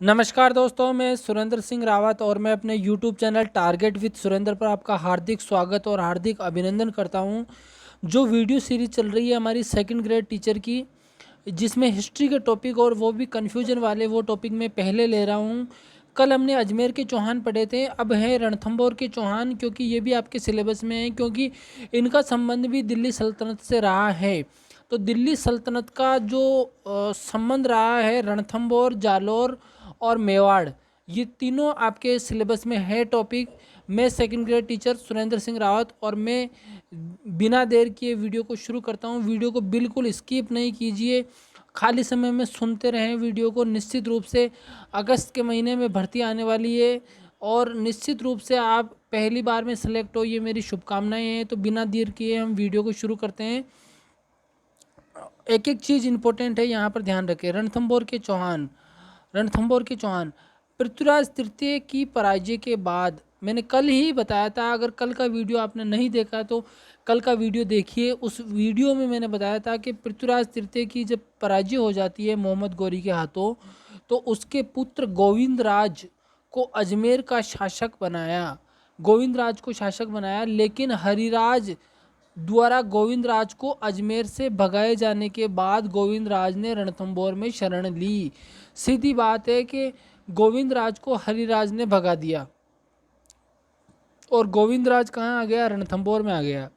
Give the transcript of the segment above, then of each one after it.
नमस्कार दोस्तों, मैं सुरेंद्र सिंह रावत और मैं अपने YouTube channel target with Surendra पर आपका हार्दिक स्वागत और हार्दिक अभिनंदन करता हूं। जो वीडियो सीरीज चल रही है हमारी सेकंड ग्रेड टीचर की, जिसमें हिस्ट्री के टॉपिक और वो भी कन्फ्यूजन वाले वो टॉपिक मैं पहले ले रहा हूं। कल हमने अजमेर के चौहान पढ़े थे, अब है रणथंभौर के चौहान, क्योंकि ये भी आपके सिलेबस में है, क्योंकि इनका संबंध भी दिल्ली सल्तनत से रहा है। तो दिल्ली सल्तनत का जो संबंध रहा है रणथंभौर, जालौर और मेवाड़, ये तीनों आपके सिलेबस में है टॉपिक। मैं second grade teacher Surendra Singh Rawat और मैं बिना देर किए वीडियो को शुरू करता हूं। वीडियो को बिल्कुल स्किप नहीं कीजिए, खाली समय में सुनते रहें वीडियो को। निश्चित रूप से अगस्त के महीने में भर्ती आने वाली है और निश्चित रूप से आप पहली बार में सेलेक्ट हो, ये मेरी शुभकामनाएं हैं। तो बिना देर किए हम वीडियो को शुरू करते हैं। एक एक चीज़ इंपॉर्टेंट है, यहाँ पर ध्यान रखें। रणथंभौर के चौहान पृथ्वीराज तृतीय की पराजय के बाद, मैंने कल ही बताया था, अगर कल का वीडियो आपने नहीं देखा तो कल का वीडियो देखिए। उस वीडियो में मैंने बताया था कि पृथ्वीराज तृतीय की जब पराजय हो जाती है मोहम्मद गौरी के हाथों, तो उसके पुत्र गोविंद राज को अजमेर का शासक बनाया। लेकिन हरिराज द्वारा गोविंद राज को अजमेर से भगाए जाने के बाद गोविंद राज ने रणथंभौर में शरण ली। सीधी बात है कि गोविंद राज को हरिराज ने भगा दिया और गोविंद राज कहाँ आ गया? रणथंभौर में आ गया।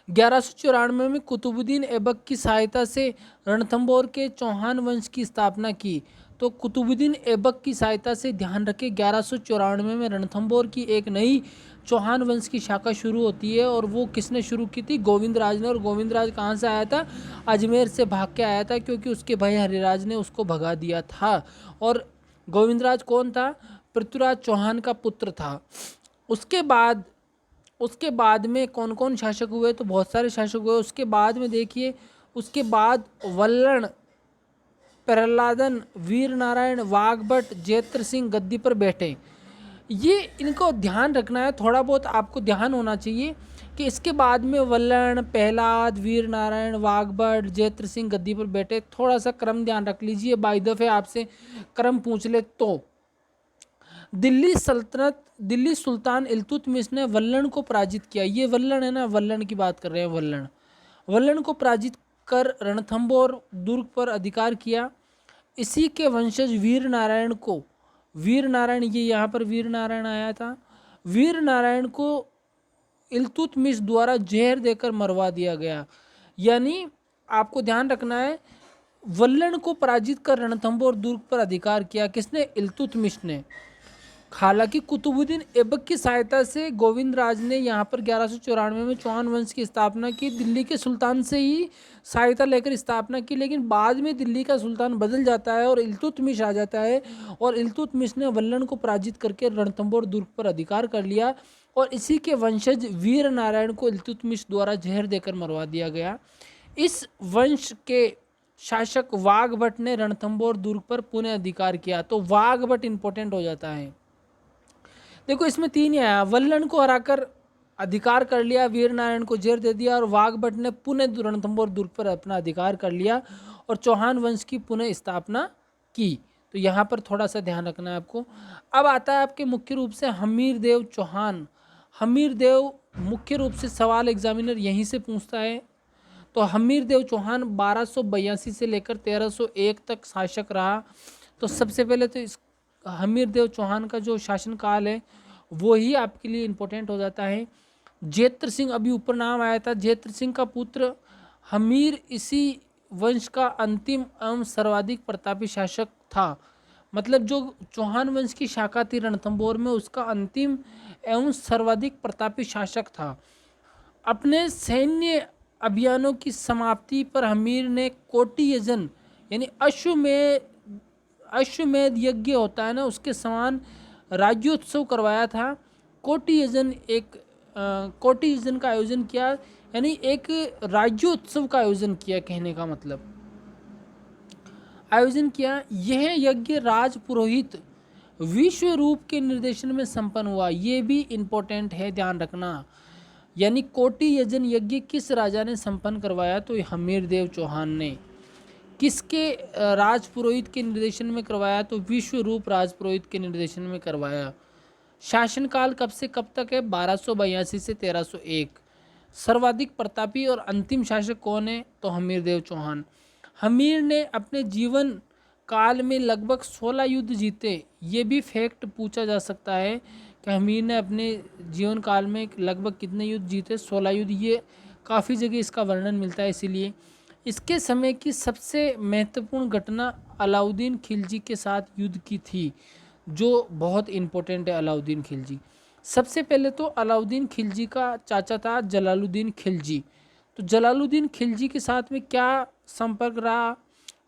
1194 में कुतुबुद्दीन ऐबक की सहायता से रणथंभौर के चौहान वंश की स्थापना की। तो कुतुबुद्दीन ऐबक की सहायता से, ध्यान रखें, 1194 में रणथंभौर की एक नई चौहान वंश की शाखा शुरू होती है और वो किसने शुरू की थी? गोविंद राज ने। और गोविंद राज कहाँ से आया था? अजमेर से भाग के आया था, क्योंकि उसके भाई हरिराज ने उसको भगा दिया था। और गोविंद राज कौन था? पृथ्वीराज चौहान का पुत्र था। उसके बाद में कौन कौन शासक हुए? तो बहुत सारे शासक हुए। उसके बाद में देखिए, उसके बाद वल्लण, प्रहलादन, वीर नारायण, वाघभट, जयत्र सिंह गद्दी पर बैठे। ये इनको ध्यान रखना है, थोड़ा बहुत आपको ध्यान होना चाहिए कि इसके बाद में वल्लण, प्रहलाद, वीर नारायण, वाघभट, जयत्र सिंह गद्दी पर बैठे। थोड़ा सा क्रम ध्यान रख लीजिए, बाय दफे आपसे क्रम पूछ ले तो। दिल्ली सुल्तान इल्तुतमिश ने वल्लण को पराजित किया। ये वल्लण है ना, वल्लण की बात कर रहे हैं। वल्लण को पराजित कर रणथंभौर दुर्ग पर अधिकार किया। इसी के वंशज वीर नारायण ये यहाँ पर वीर नारायण आया था। वीर नारायण को इल्तुतमिश द्वारा जहर देकर मरवा दिया गया। यानी आपको ध्यान रखना है, वल्लण को पराजित कर रणथंभौर दुर्ग पर अधिकार किया किसने? इल्तुतमिश ने। हालांकि कुतुबुद्दीन ऐबक की सहायता से गोविंद राज ने यहाँ पर 1194 में चौहान वंश की स्थापना की। दिल्ली के सुल्तान से ही सहायता लेकर स्थापना की, लेकिन बाद में दिल्ली का सुल्तान बदल जाता है और इल्तुतमिश आ जाता है और इल्तुतमिश ने वल्लण को पराजित करके रणथंभौर दुर्ग पर अधिकार कर लिया और इसी के वंशज वीर नारायण को इल्तुतमिश द्वारा जहर देकर मरवा दिया गया। इस वंश के शासक वाघभट ने रणथंभौर दुर्ग पर पुनः अधिकार किया। तो वाघभट इंपॉर्टेंट हो जाता है। देखो, इसमें तीन ही आया। वल्लण को हराकर अधिकार कर लिया, वीर नारायण को जेर दे दिया और वाघभट ने पुनः रणथंभौर दुर्ग पर अपना अधिकार कर लिया और चौहान वंश की पुनः स्थापना की। तो यहाँ पर थोड़ा सा ध्यान रखना है आपको। अब आता है आपके मुख्य रूप से हमीरदेव चौहान। हमीरदेव मुख्य रूप से सवाल एग्जामिनर यहीं से पूछता है। तो हमीरदेव चौहान 1282 से लेकर 1301 तक शासक रहा। तो सबसे पहले तो इस हमीरदेव चौहान का जो शासनकाल है वो ही आपके लिए इम्पोर्टेंट हो जाता है। जयत्र सिंह, अभी ऊपर नाम आया था, जयत्र सिंह का पुत्र हमीर इसी वंश का अंतिम एवं सर्वाधिक प्रतापी शासक था। मतलब जो चौहान वंश की शाखा थी रणथंभौर में, उसका अंतिम एवं सर्वाधिक प्रतापी शासक था। अपने सैन्य अभियानों की समाप्ति पर हमीर ने कोटि यजन, यानी अश्वमेध यज्ञ होता है ना, उसके समान राज्योत्सव करवाया था। कोटि यजन का आयोजन किया, यानी एक राज्योत्सव का आयोजन किया, कहने का मतलब आयोजन किया। यह यज्ञ राज पुरोहित विश्व रूप के निर्देशन में संपन्न हुआ। ये भी इम्पोर्टेंट है, ध्यान रखना। यानी कोटि यजन यज्ञ किस राजा ने संपन्न करवाया? तो हमीरदेव चौहान ने। किसके राजपुरोहित के निर्देशन में करवाया? तो विश्वरूप राजपुरोहित के निर्देशन में करवाया। शासनकाल कब से कब तक है? 1282 से 1301। सर्वाधिक प्रतापी और अंतिम शासक कौन है? तो हमीरदेव चौहान। हमीर ने अपने जीवन काल में लगभग 16 युद्ध जीते। ये भी फैक्ट पूछा जा सकता है कि हमीर ने अपने जीवन काल में लगभग कितने युद्ध जीते? 16 युद्ध। ये काफ़ी जगह इसका वर्णन मिलता है। इसीलिए इसके समय की सबसे महत्वपूर्ण घटना अलाउद्दीन खिलजी के साथ युद्ध की थी, जो बहुत इम्पोर्टेंट है। अलाउद्दीन खिलजी, सबसे पहले तो अलाउद्दीन खिलजी का चाचा था जलालुद्दीन खिलजी। तो जलालुद्दीन खिलजी के साथ में क्या संपर्क रहा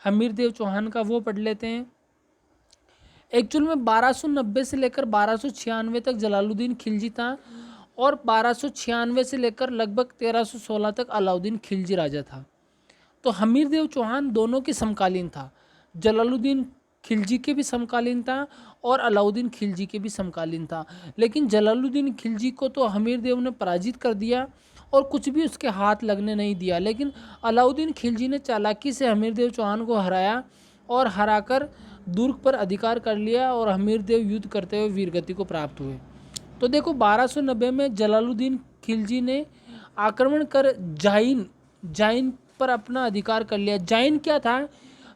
हमीरदेव चौहान का, वो पढ़ लेते हैं। एक्चुअल में 1290 से लेकर 1296 तक जलालुद्दीन खिलजी था और 1296 से लेकर लगभग 1316 तक अलाउद्दीन खिलजी राजा था। तो हमीरदेव चौहान दोनों के समकालीन था। जलालुद्दीन खिलजी के भी समकालीन था और अलाउद्दीन खिलजी के भी समकालीन था। लेकिन जलालुद्दीन खिलजी को तो हमीरदेव ने पराजित कर दिया और कुछ भी उसके हाथ लगने नहीं दिया। लेकिन अलाउद्दीन खिलजी ने चालाकी से हमीरदेव चौहान को हराया और हराकर दुर्ग पर अधिकार कर लिया और हमीरदेव युद्ध करते हुए वीरगति को प्राप्त हुए। तो देखो 1290 में जलालुद्दीन खिलजी ने आक्रमण कर जाइन पर अपना अधिकार कर लिया। जाइन क्या था?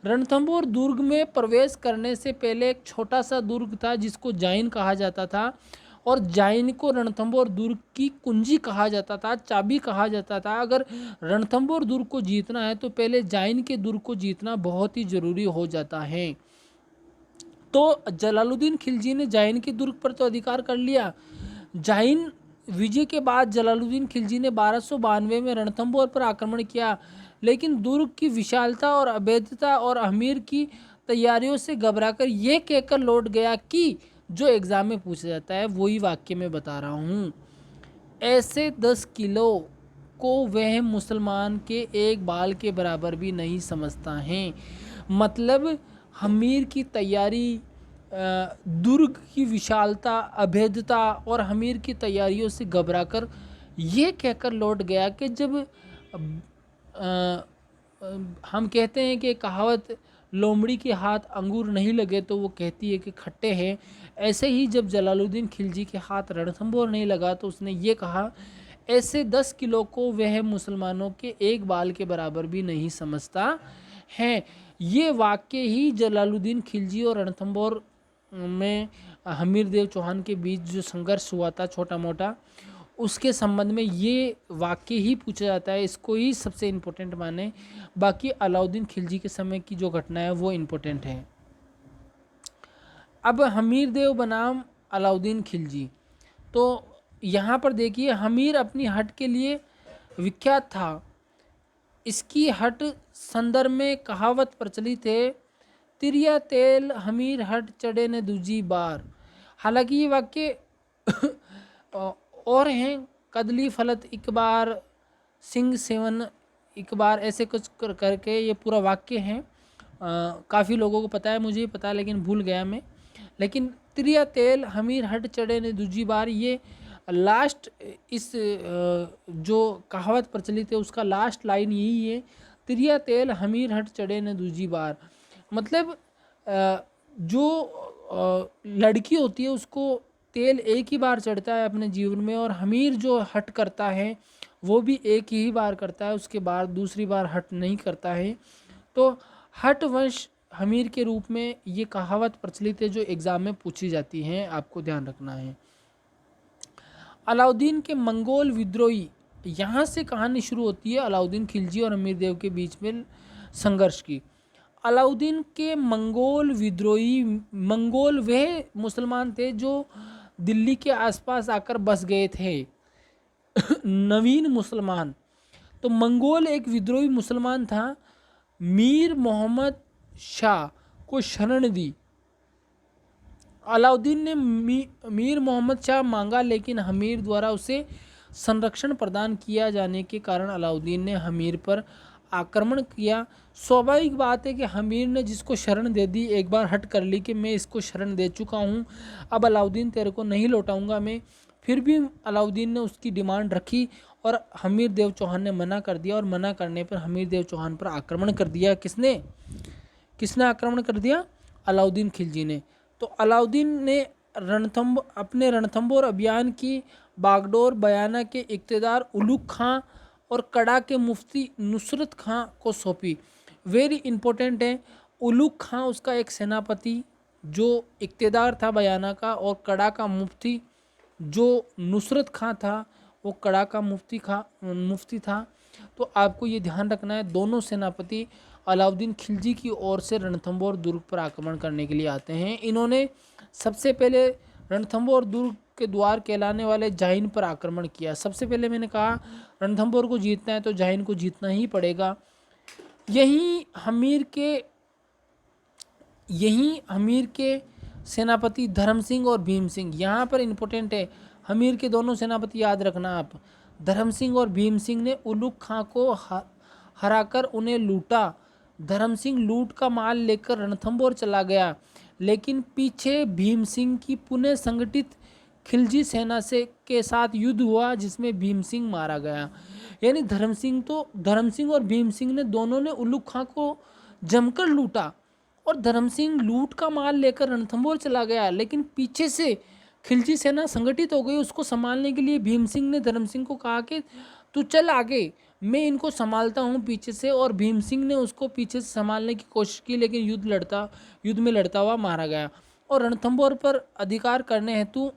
रणथंभौर दुर्ग में प्रवेश करने से पहले एक छोटा सा दुर्ग था जिसको जाइन कहा जाता था और जाइन को रणथंभौर दुर्ग की कुंजी कहा जाता था, चाबी कहा जाता था। अगर रणथंभौर दुर्ग को जीतना है तो पहले जाइन के दुर्ग को जीतना बहुत ही जरूरी हो जाता है। तो जलालुद्दीन खिलजी ने जाइन के दुर्ग पर तो अधिकार कर लिया। जाइन विजय के बाद जलालुद्दीन खिलजी ने 1292 में रणथंभौर पर आक्रमण किया, लेकिन दुर्ग की विशालता और अभेद्यता और अमीर की तैयारियों से घबराकर यह कहकर लौट गया कि जो एग्जाम में पूछा जाता है वही वाक्य में बता रहा हूँ, ऐसे 10 किलो को वह मुसलमान के एक बाल के बराबर भी नहीं समझता है। मतलब हमीर की तैयारी, दुर्ग की विशालता, अभेद्यता और हमीर की तैयारियों से घबराकर ये कहकर लौट गया कि जब हम कहते हैं कि कहावत लोमड़ी के हाथ अंगूर नहीं लगे तो वो कहती है कि खट्टे हैं, ऐसे ही जब जलालुद्दीन खिलजी के हाथ रणथंभौर नहीं लगा तो उसने ये कहा, ऐसे 10 किलो को वह मुसलमानों के एक बाल के बराबर भी नहीं समझता है। ये वाक्य ही जलालुद्दीन खिलजी और रणथंभौर में हमीरदेव चौहान के बीच जो संघर्ष हुआ था छोटा मोटा, उसके संबंध में ये वाक्य ही पूछा जाता है। इसको ही सबसे इम्पोर्टेंट माने, बाकी अलाउद्दीन खिलजी के समय की जो घटना है वो इम्पोर्टेंट है। अब हमीरदेव बनाम अलाउद्दीन खिलजी, तो यहाँ पर देखिए हमीर अपनी हट के लिए विख्यात था। इसकी हट संदर्भ में कहावत प्रचलित है, तिरिया तेल हमीर हट चढ़े ने दूजी बार। हालांकि ये वाक्य और हैं, कदली फलत एक बार, सिंह सेवन एक बार, ऐसे कुछ करके ये पूरा वाक्य है। काफ़ी लोगों को पता है, मुझे पता है लेकिन भूल गया मैं। लेकिन तिरिया तेल हमीर हट चढ़े ने दूजी बार, ये लास्ट इस जो कहावत प्रचलित है उसका लास्ट लाइन यही है, तिरिया तेल हमीर हट चढ़े ने दूजी बार। मतलब जो लड़की होती है उसको तेल एक ही बार चढ़ता है अपने जीवन में, और हमीर जो हट करता है वो भी एक ही बार करता है, उसके बाद दूसरी बार हट नहीं करता है। तो हट वंश हमीर के रूप में ये कहावत प्रचलित है जो एग्ज़ाम में पूछी जाती है, आपको ध्यान रखना है। अलाउद्दीन के मंगोल विद्रोही, यहाँ से कहानी शुरू होती है अलाउद्दीन खिलजी और हमीरदेव के बीच में संघर्ष की। अलाउद्दीन के मंगोल विद्रोही, मंगोल वह मुसलमान थे जो दिल्ली के आसपास आकर बस गए थे, नवीन मुसलमान। तो मंगोल एक विद्रोही मुसलमान था, मीर मोहम्मद शाह को शरण दी। अलाउद्दीन ने मीर मोहम्मद शाह मांगा, लेकिन हमीर द्वारा उसे संरक्षण प्रदान किया जाने के कारण अलाउद्दीन ने हमीर पर आक्रमण किया। स्वाभाविक बात है कि हमीर ने जिसको शरण दे दी, एक बार हट कर ली कि मैं इसको शरण दे चुका हूँ, अब अलाउद्दीन तेरे को नहीं लौटाऊंगा मैं। फिर भी अलाउद्दीन ने उसकी डिमांड रखी और हमीर देव चौहान ने मना कर दिया, और मना करने पर हमीर देव चौहान पर आक्रमण कर दिया। किसने आक्रमण कर दिया? अलाउद्दीन खिलजी ने। तो अलाउद्दीन ने अपने रणथंबोर अभियान की बागडोर बयाना के इक़्तिदार उलुग खां और कड़ा के मुफ्ती नुसरत खां को सौंपी। वेरी इंपॉर्टेंट है, उलुग खां उसका एक सेनापति जो इक़्तिदार था बयाना का, और कड़ा का मुफ्ती जो नुसरत खां था वो कड़ा का मुफ्ती था। तो आपको ये ध्यान रखना है, दोनों सेनापति अलाउद्दीन खिलजी की ओर से रणथंबोर दुर्ग पर आक्रमण करने के लिए आते हैं। इन्होंने सबसे पहले रणथंबोर दुर्ग के द्वार कहलाने वाले जाहिन पर आक्रमण किया। सबसे पहले मैंने कहा रणथंबोर को जीतना है तो जाहिन को जीतना ही पड़ेगा। यही हमीर के सेनापति धर्म सिंह और भीम सिंह, यहाँ पर इम्पोर्टेंट है, हमीर के दोनों सेनापति याद रखना आप। धर्म सिंह और भीम सिंह ने उलुग खां को हराकर उन्हें लूटा। धर्म सिंह लूट का माल लेकर रणथंबोर चला गया, लेकिन पीछे भीम सिंह की पुनः संगठित खिलजी सेना के साथ युद्ध हुआ, जिसमें भीम सिंह मारा गया। यानी धर्म सिंह और भीम सिंह ने दोनों ने उलुग खां को जमकर लूटा, और धर्म सिंह लूट का माल लेकर रणथंबोर चला गया, लेकिन पीछे से खिलजी सेना संगठित हो गई। उसको संभालने के लिए भीम सिंह ने धर्म सिंह को कहा कि तू चल आगे, मैं इनको संभालता हूँ पीछे से, और भीम सिंह ने उसको पीछे से संभालने की कोशिश की, लेकिन युद्ध में लड़ता हुआ मारा गया। और रणथंबोर पर अधिकार करने हेतु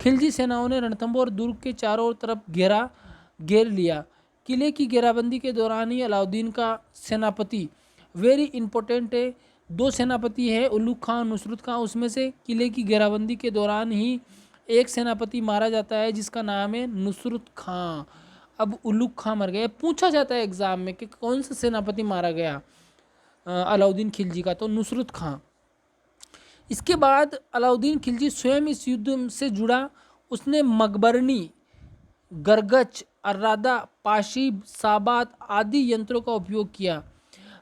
खिलजी सेनाओं ने रणथंबोर दुर्ग के चारों तरफ घेर लिया। किले की घेराबंदी के दौरान ही अलाउद्दीन का सेनापति, वेरी इंपॉर्टेंट है, दो सेनापति है उलुग खां और नुसरत खां, उसमें से किले की घेराबंदी के दौरान ही एक सेनापति मारा जाता है जिसका नाम है नुसरत खां। अब उलुग खां मर गए, पूछा जाता है एग्जाम में कि कौन सा सेनापति मारा गया अलाउद्दीन खिलजी का, तो नुसरत खां। इसके बाद अलाउद्दीन खिलजी स्वयं इस युद्ध से जुड़ा। उसने मकबरनी, गरगच, अर्रादा, पाशीब, साबात आदि यंत्रों का उपयोग किया।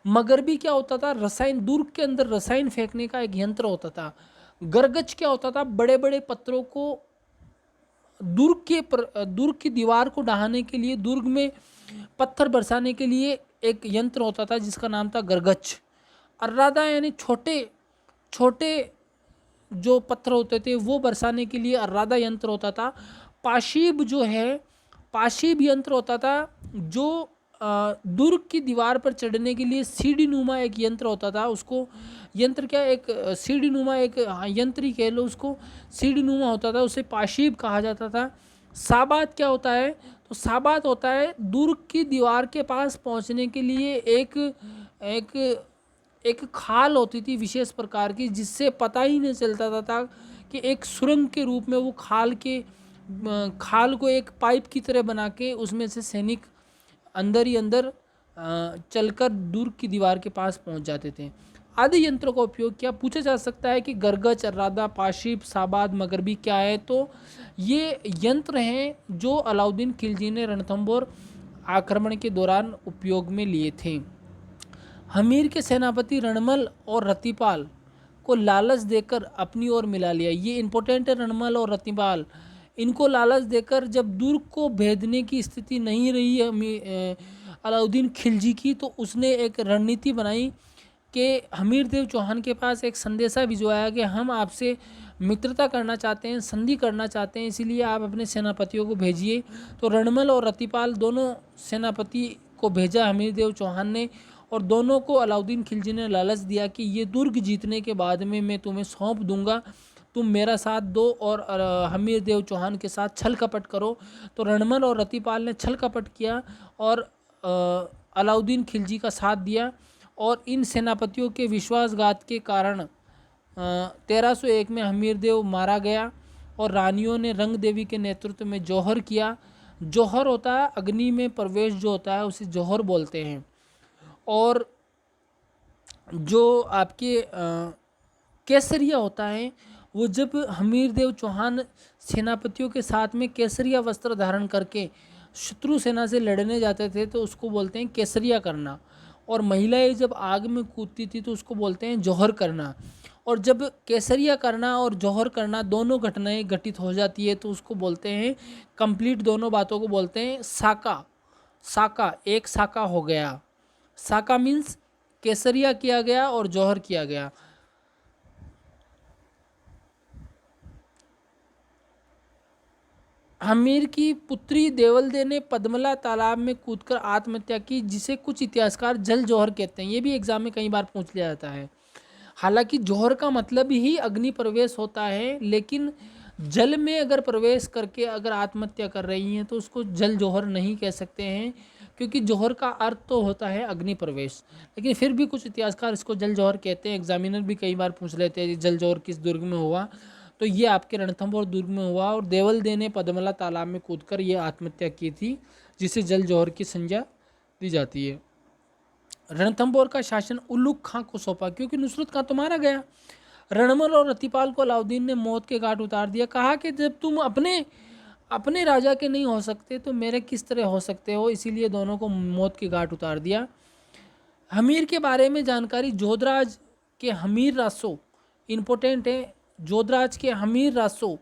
मगरबी क्या होता था? रसायन, दुर्ग के अंदर रसायन फेंकने का एक यंत्र होता था। गरगच क्या होता था? बड़े बड़े पत्थरों को दुर्ग की दीवार को ढहाने के लिए, दुर्ग में पत्थर बरसाने के लिए एक यंत्र होता था जिसका नाम था गरगच। अर्रादा यानी छोटे छोटे जो पत्थर होते थे वो बरसाने के लिए अर्रादा यंत्र होता था। पाशीब जो है, पाशीब यंत्र होता था जो दुर्ग की दीवार पर चढ़ने के लिए सीढ़ी नुमा एक यंत्र होता था। उसको यंत्र क्या, एक सीढ़ी नुमा एक यंत्र ही कह लो उसको, सीढ़ी नुमा होता था, उसे पाशीब कहा जाता था। साबात क्या होता है? तो साबात होता है दुर्ग की दीवार के पास पहुंचने के लिए एक खाल होती थी विशेष प्रकार की, जिससे पता ही नहीं चलता था कि एक सुरंग के रूप में वो खाल को एक पाइप की तरह बना के उसमें से सैनिक अंदर ही अंदर चलकर दुर्ग की दीवार के पास पहुंच जाते थे। आदि यंत्रों का उपयोग किया। पूछा जा सकता है कि गरगच, अर्रादा, पाशीब, साबात, मगरबी क्या है? तो ये यंत्र हैं जो अलाउद्दीन खिलजी ने रणथंबोर आक्रमण के दौरान उपयोग में लिए थे। हमीर के सेनापति रणमल और रतिपाल को लालच देकर अपनी ओर मिला लिया। ये इंपॉर्टेंट है, रणमल और रतिपाल, इनको लालच देकर जब दुर्ग को भेदने की स्थिति नहीं रही अलाउद्दीन खिलजी की, तो उसने एक रणनीति बनाई कि हमीर देव चौहान के पास एक संदेशा भिजवाया कि हम आपसे मित्रता करना चाहते हैं, संधि करना चाहते हैं, इसीलिए आप अपने सेनापतियों को भेजिए। तो रणमल और रतिपाल दोनों सेनापति को भेजा हमीर देव चौहान ने, और दोनों को अलाउद्दीन खिलजी ने लालच दिया कि ये दुर्ग जीतने के बाद में मैं तुम्हें सौंप दूंगा, तुम मेरा साथ दो और हमीर देव चौहान के साथ छल कपट करो। तो रणमल और रतिपाल ने छल कपट किया और अलाउद्दीन खिलजी का साथ दिया, और इन सेनापतियों के विश्वासघात के कारण 1301 में हमीर देव मारा गया, और रानियों ने रंग देवी के नेतृत्व में जौहर किया। जौहर होता है अग्नि में प्रवेश, जो होता है उसे जौहर बोलते हैं। और जो आपके केसरिया होता है, वो जब हमीर देव चौहान सेनापतियों के साथ में केसरिया वस्त्र धारण करके शत्रु सेना से लड़ने जाते थे तो उसको बोलते हैं केसरिया करना। और महिलाएं जब आग में कूदती थी तो उसको बोलते हैं जौहर करना। और जब केसरिया करना और जौहर करना दोनों घटनाएं घटित हो जाती है तो उसको बोलते हैं कंप्लीट, दोनों बातों को बोलते हैं साका। साका, एक साका हो गया। साका मीन्स केसरिया किया गया और जौहर किया गया। हमीर की पुत्री देवलदे ने पद्मला तालाब में कूदकर आत्महत्या की, जिसे कुछ इतिहासकार जल जौहर कहते हैं। ये भी एग्जाम में कई बार पूछ लिया जाता है। हालांकि जौहर का मतलब ही अग्नि प्रवेश होता है, लेकिन जल में अगर प्रवेश करके अगर आत्महत्या कर रही हैं तो उसको जल जौहर नहीं कह सकते हैं, क्योंकि जौहर का अर्थ तो होता है अग्नि प्रवेश। लेकिन फिर भी कुछ इतिहासकार इसको जल जौहर कहते हैं। एग्जामिनर भी कई बार पूछ लेते हैं जल जौहर किस दुर्ग में हुआ, तो ये आपके रणथंभौर दुर्ग में हुआ। और देवलदे ने पद्मला तालाब में कूदकर ये आत्महत्या की थी, जिसे जल जौहर की संज्ञा दी जाती है। रणथंभौर का शासन उल्लुग खां को सौंपा, क्योंकि नुसरत खां तो मारा गया। रणमल और रतिपाल को अलाउद्दीन ने मौत के घाट उतार दिया। कहा कि जब तुम अपने राजा के नहीं हो सकते तो मेरे किस तरह हो सकते हो, इसीलिए दोनों को मौत के घाट उतार दिया। हमीर के बारे में जानकारी, जोधराज के हमीर रासो इम्पोर्टेंट है। जोधराज के हमीर रासो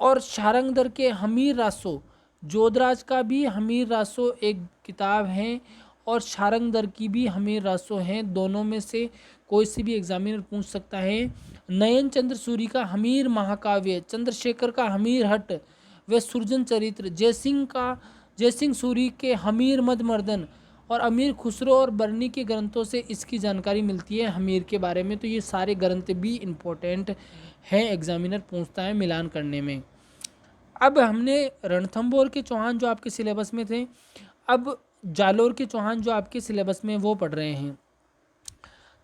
और शारंगधर के हमीर रासो, जोधराज का भी हमीर रासो एक किताब है और शारंगधर की भी हमीर रासो हैं। दोनों में से कोई से भी एग्जामिनर पूछ सकता है। नयन चंद्र सूरी का हमीर महाकाव्य, चंद्रशेखर का हमीर हट व सुरजन चरित्र, जयसिंह सूरी के हमीर मदमर्दन और अमीर खुसरो और बर्नी के ग्रंथों से इसकी जानकारी मिलती है हमीर के बारे में। तो ये सारे ग्रंथ भी इम्पोर्टेंट हैं, एग्जामिनर पूछता है मिलान करने में। अब हमने रणथंभौर के चौहान जो आपके सिलेबस में थे, अब जालोर के चौहान जो आपके सिलेबस में वो पढ़ रहे हैं।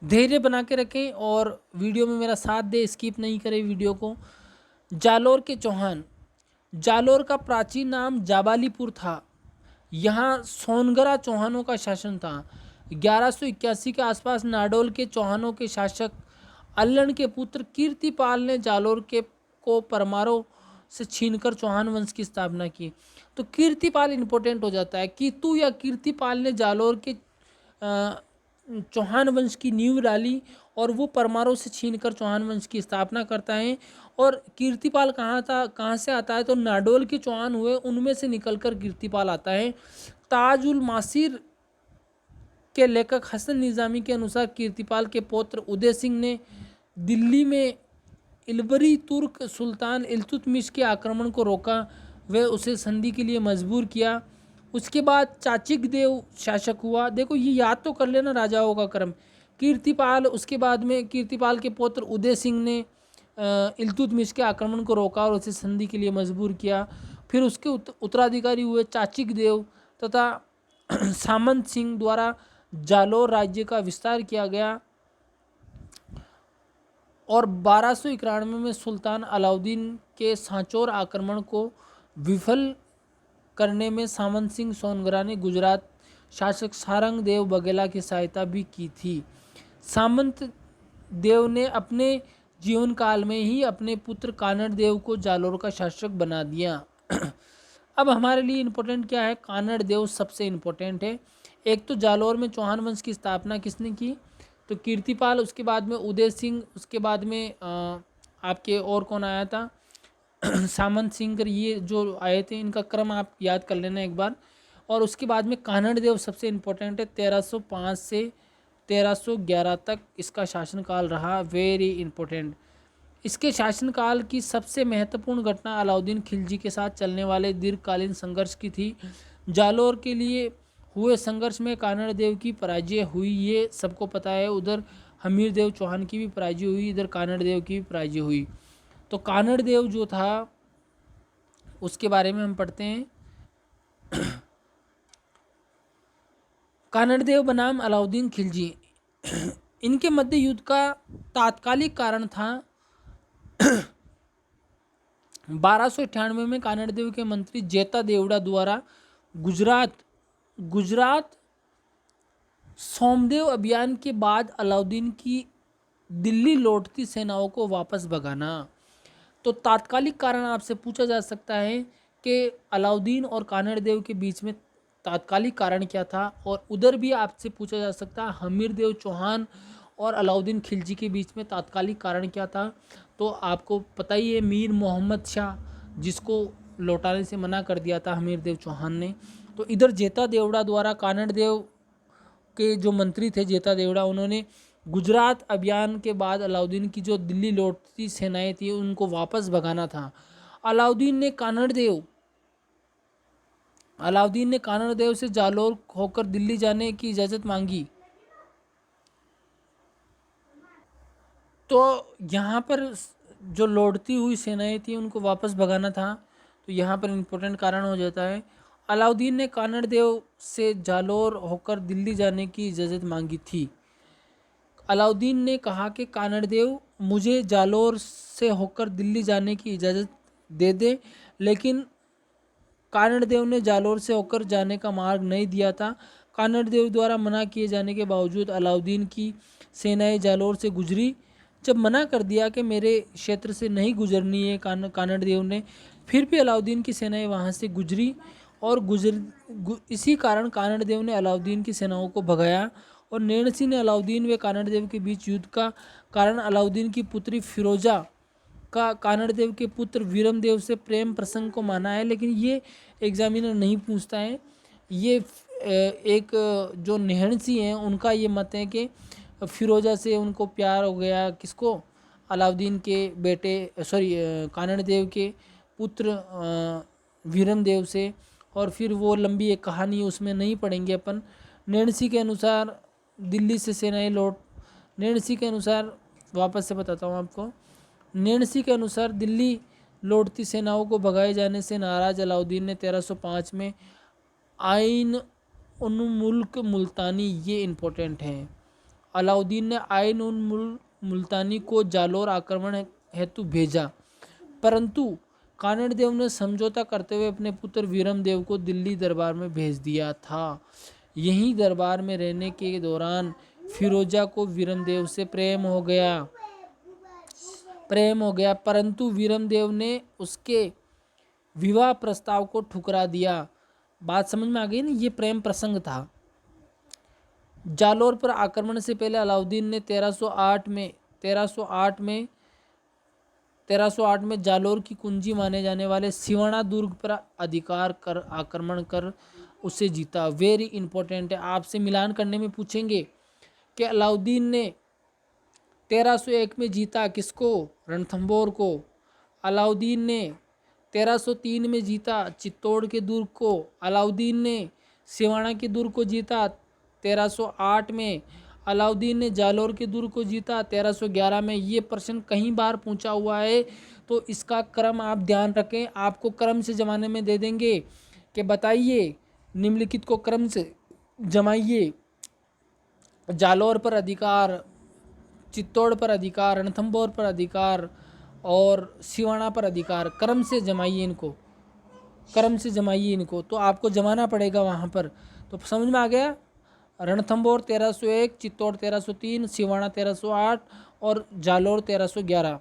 धैर्य बना के रखें और वीडियो में मेरा साथ दे, स्किप नहीं करें वीडियो को। जालोर के चौहान, जालोर का प्राचीन नाम जाबालीपुर था। यहाँ सोनगरा चौहानों का शासन था। 1181 के आसपास नाडोल के चौहानों के शासक अल्लण के पुत्र कीर्तिपाल ने जालोर को परमारों से छीनकर चौहान वंश की स्थापना की। तो कीर्तिपाल इंपॉर्टेंट हो जाता है। कीतु या कीर्तिपाल ने जालोर के चौहान वंश की नींव डाली और वो परमारों से छीनकर चौहान वंश की स्थापना करता है। और कीर्तिपाल कहाँ से आता है, तो नाडोल के चौहान हुए उनमें से निकलकर कीर्तिपाल आता है। ताजुल मासिर के लेखक हसन निज़ामी के अनुसार कीर्तिपाल के पौत्र उदय सिंह ने दिल्ली में इलबरी तुर्क सुल्तान इल्तुतमिश के आक्रमण को रोका व उसे संधि के लिए मजबूर किया। उसके बाद चाचिक देव शासक हुआ। देखो ये याद तो कर लेना राजाओं का क्रम। कीर्तिपाल, उसके बाद में कीर्तिपाल के पुत्र उदय सिंह ने इल्तुतमिश के आक्रमण को रोका और उसे संधि के लिए मजबूर किया। फिर उसके उत्तराधिकारी हुए चाचिक देव तथा सामंत सिंह द्वारा जालोर राज्य का विस्तार किया गया। और 1291 में सुल्तान अलाउद्दीन के सांचौर आक्रमण को विफल करने में सामंत सिंह सोनगरा ने गुजरात शासक सारंग देव बघेला की सहायता भी की थी। सामंत देव ने अपने जीवन काल में ही अपने पुत्र कानड़ देव को जालोर का शासक बना दिया। अब हमारे लिए इम्पोर्टेंट क्या है, कानड़ देव सबसे इम्पोर्टेंट है। एक तो जालोर में चौहान वंश की स्थापना किसने की, तो कीर्तिपाल, उसके बाद में उदय सिंह, उसके बाद में आपके और कौन आया था, सामंत सिंह। ये जो आए थे इनका क्रम आप याद कर लेना एक बार। और उसके बाद में कानड़ देव सबसे इम्पोर्टेंट है। 1305 से 1311 तक इसका शासनकाल रहा, वेरी इम्पोर्टेंट। इसके शासनकाल की सबसे महत्वपूर्ण घटना अलाउद्दीन खिलजी के साथ चलने वाले दीर्घकालीन संघर्ष की थी। जालोर के लिए हुए संघर्ष में कानड़ देव की पराजय हुई, ये सबको पता है। उधर हमीर देव चौहान की भी पराजय हुई, इधर कानड़ देव की भी पराजय हुई। तो कानड़ देव जो था उसके बारे में हम पढ़ते हैं। कानड़ देव बनाम अलाउद्दीन खिलजी, इनके मध्य युद्ध का तात्कालिक कारण था 1298 में कानड़ देव के मंत्री जेता देवड़ा द्वारा गुजरात सोमदेव अभियान के बाद अलाउद्दीन की दिल्ली लौटती सेनाओं को वापस भगाना। तो तात्कालिक कारण आपसे पूछा जा सकता है कि अलाउद्दीन और कानड़ देव के बीच में तात्कालिक कारण क्या था। और उधर भी आपसे पूछा जा सकता है हमीर देव चौहान और अलाउद्दीन खिलजी के बीच में तात्कालिक कारण क्या था? तो आपको पता ही है, मीर मोहम्मद शाह, जिसको लौटाने से मना कर दिया था हमीर देव चौहान ने। तो इधर जेता देवड़ा द्वारा कानड़ देव के जो मंत्री थे जेता देवड़ा, उन्होंने गुजरात अभियान के बाद अलाउद्दीन की जो दिल्ली लौटती सेनाएं थी उनको वापस भगाना था। अलाउद्दीन ने कानड़ देव से जालोर होकर दिल्ली जाने की इजाज़त मांगी। तो यहाँ पर जो लौटती हुई सेनाएं थी उनको वापस भगाना था, तो यहाँ पर इम्पोर्टेंट कारण हो जाता है। अलाउद्दीन ने कानड़ देव से जालोर होकर दिल्ली जाने की इजाज़त मांगी थी। अलाउद्दीन ने कहा कि कानड़ देव मुझे जालोर से होकर दिल्ली जाने की इजाज़त दे दे, लेकिन कानड़ देव ने जालोर से होकर जाने का मार्ग नहीं दिया था। कानड़ देव द्वारा मना किए जाने के बावजूद अलाउद्दीन की सेनाएं जालोर से गुजरी। जब मना कर दिया कि मेरे क्षेत्र से नहीं गुजरनी है कानड़ देव ने, फिर भी अलाउद्दीन की सेनाएं वहां से गुजरी और इसी कारण कानड़ देव ने अलाउद्दीन की सेनाओं को भगाया। और नैणसी ने अलाउद्दीन व कानड़ देव के बीच युद्ध का कारण अलाउद्दीन की पुत्री फिरोजा का कानड़ देव के पुत्र वीरम देव से प्रेम प्रसंग को माना है, लेकिन ये एग्जामिनर नहीं पूछता है। ये एक जो नैणसी हैं उनका ये मत है कि फिरोजा से उनको प्यार हो गया, किसको? अलाउद्दीन के बेटे कानड़ देव के पुत्र वीरम देव से। और फिर वो लंबी एक कहानी उसमें नहीं पढ़ेंगे अपन। नैणसी के अनुसार दिल्ली से सेनाएं नैणसी के अनुसार वापस से बताता हूँ आपको। नैणसी के अनुसार दिल्ली लौटती सेनाओं को भगाए जाने से नाराज अलाउद्दीन ने 1305 में आइन उन मुल्क मुल्तानी, ये इम्पोर्टेंट है, अलाउद्दीन ने आइन उन मुल्तानी को जालोर आक्रमण हेतु भेजा, परंतु कानड़ देव ने समझौता करते हुए अपने पुत्र वीरम देव को दिल्ली दरबार में भेज दिया था। यहीं दरबार में रहने के दौरान फिरोजा को वीरम देव से प्रेम हो गया, परंतु वीरम देव ने उसके विवाह प्रस्ताव को ठुकरा दिया। बात समझ में आ गई ना? ये प्रेम प्रसंग था। जालोर पर आक्रमण से पहले अलाउद्दीन ने 1308 में जालोर की कुंजी माने जाने वाले सिवाना दुर्ग पर आक्रमण कर उसे जीता। वेरी इंपॉर्टेंट है, आपसे मिलान करने में पूछेंगे कि अलाउद्दीन ने 1301 में जीता किसको? रणथंभौर को। अलाउद्दीन ने 1303 में जीता चित्तौड़ के दुर्ग को। अलाउद्दीन ने सिवाना के दुर्ग को जीता 1308 में। अलाउद्दीन ने जालोर के दुर्ग को जीता 1311 में। ये प्रश्न कई बार पूछा हुआ है, तो इसका क्रम आप ध्यान रखें। आपको क्रम से जमाने में दे देंगे कि बताइए, निम्नलिखित को क्रम से जमाइए। जालोर पर अधिकार, चित्तौड़ पर अधिकार, रणथंभौर पर अधिकार और सिवाना पर अधिकार। क्रम से जमाइए इनको, तो आपको जमाना पड़ेगा वहाँ पर। तो समझ में आ गया? रणथंभौर 1301, चित्तौड़ 1303, सिवाना 1308 और जालोर 1311।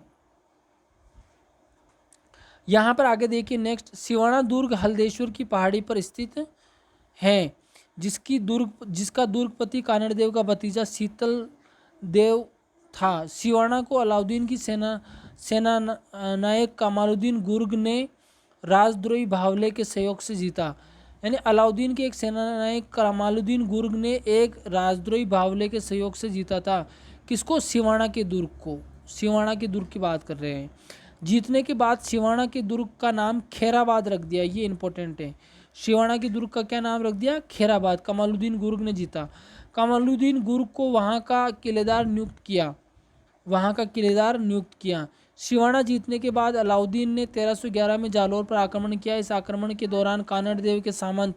यहाँ पर आगे देखिए नेक्स्ट, सिवाना दुर्ग हल्देश्वर की पहाड़ी पर स्थित है, जिसका दुर्गपति कानड़ देव का भतीजा शीतल देव था। सिवाना को अलाउद्दीन की सेना नायक कमालुद्दीन गुर्ग ने राजद्रोही भावले के सहयोग से जीता। यानी अलाउद्दीन के एक सेनानायक कमालुद्दीन गुर्ग ने एक राजद्रोही भावले के सहयोग से जीता था। किसको? सिवाना के दुर्ग को। सिवाना के दुर्ग की बात कर रहे हैं। जीतने के बाद सिवाना के दुर्ग का नाम खैराबाद रख दिया, ये इंपॉर्टेंट है। सिवाना के दुर्ग का क्या नाम रख दिया? खैराबाद। कमालुद्दीन गुर्ग ने जीता। कमालुद्दीन गुर्ग को वहाँ का किलेदार नियुक्त किया। सिवाना जीतने के बाद अलाउद्दीन ने 1311 में जालोर पर आक्रमण किया। इस आक्रमण के दौरान कानड़ देव के सामंत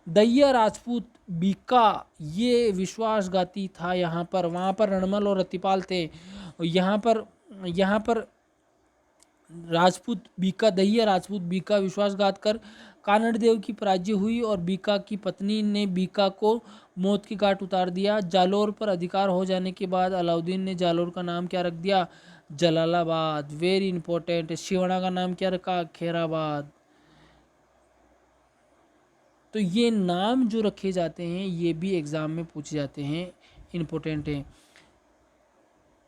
दैया राजपूत बीका, ये विश्वासघाती था वहाँ पर रणमल और रतिपाल थे। यहाँ पर दैया राजपूत बीका विश्वासघात कर कानड़ देव की पराजय हुई और बीका की पत्नी ने बीका को मौत की घाट उतार दिया। जालोर पर अधिकार हो जाने के बाद अलाउद्दीन ने जालोर का नाम क्या रख दिया? जलालाबाद। Very important. सिवाना का नाम क्या रखा? खैराबाद। तो ये नाम जो रखे जाते हैं ये भी एग्जाम में पूछे जाते हैं, इंपॉर्टेंट है।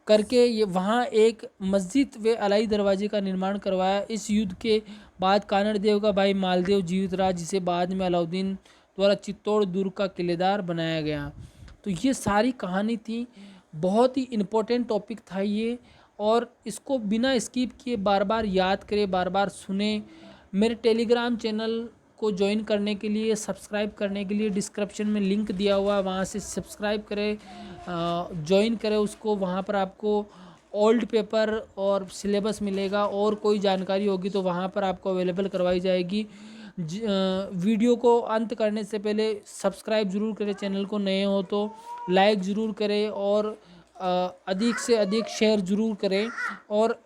करके ये वहाँ एक मस्जिद व अलाई दरवाजे का निर्माण करवाया। इस युद्ध के बाद कानड़ देव का भाई मालदेव जीवित रहा, जिसे बाद में अलाउद्दीन द्वारा चित्तौड़ दुर्ग का किलेदार बनाया गया। तो ये सारी कहानी थी, बहुत ही इम्पोर्टेंट टॉपिक था ये, और इसको बिना स्किप किए बार बार याद करें, बार बार सुने। मेरे टेलीग्राम चैनल को ज्वाइन करने के लिए, सब्सक्राइब करने के लिए डिस्क्रिप्शन में लिंक दिया हुआ है, वहाँ से सब्सक्राइब करें, ज्वाइन करें उसको। वहाँ पर आपको ओल्ड पेपर और सिलेबस मिलेगा, और कोई जानकारी होगी तो वहाँ पर आपको अवेलेबल करवाई जाएगी। वीडियो को अंत करने से पहले सब्सक्राइब ज़रूर करें चैनल को, नए हो तो लाइक ज़रूर करें, और अधिक से अधिक शेयर ज़रूर करें, और